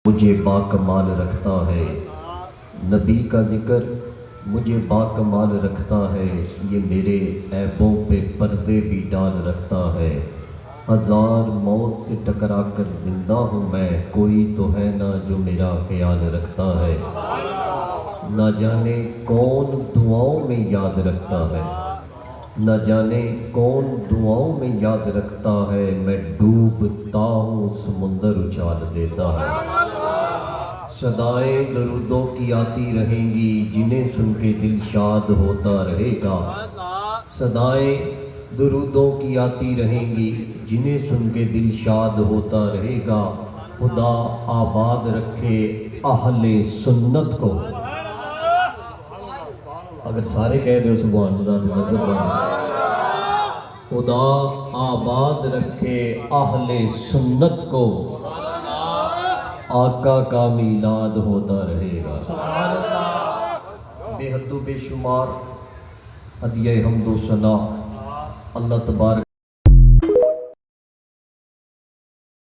مجھے باکمال رکھتا ہے، نبی کا ذکر مجھے باکمال رکھتا ہے، یہ میرے عیبوں پہ پردے بھی ڈال رکھتا ہے۔ ہزار موت سے ٹکرا کر زندہ ہوں میں، کوئی تو ہے نہ جو میرا خیال رکھتا ہے۔ نہ جانے کون دعاؤں میں یاد رکھتا ہے، نہ جانے کون دعاؤں میں یاد رکھتا ہے، میں ڈوبتا ہوں سمندر اچھال دیتا ہے۔ صدائیں درودوں کی آتی رہیں گی، جنہیں سن کے دل شاد ہوتا رہے گا۔ صدائیں درودوں کی آتی رہیں گی، جنہیں سن کے دل شاد ہوتا رہے گا۔ خدا آباد رکھے اہل سنت کو۔ اگر سارے کہہ دو سبحان اللہ تو نظر بنا۔ خدا آباد رکھے اہل سنت کو، آقا کا میلاد ہوتا رہے گا۔ بے حد و بے شمار ہدیہ حمد و ثنا اللہ تبارک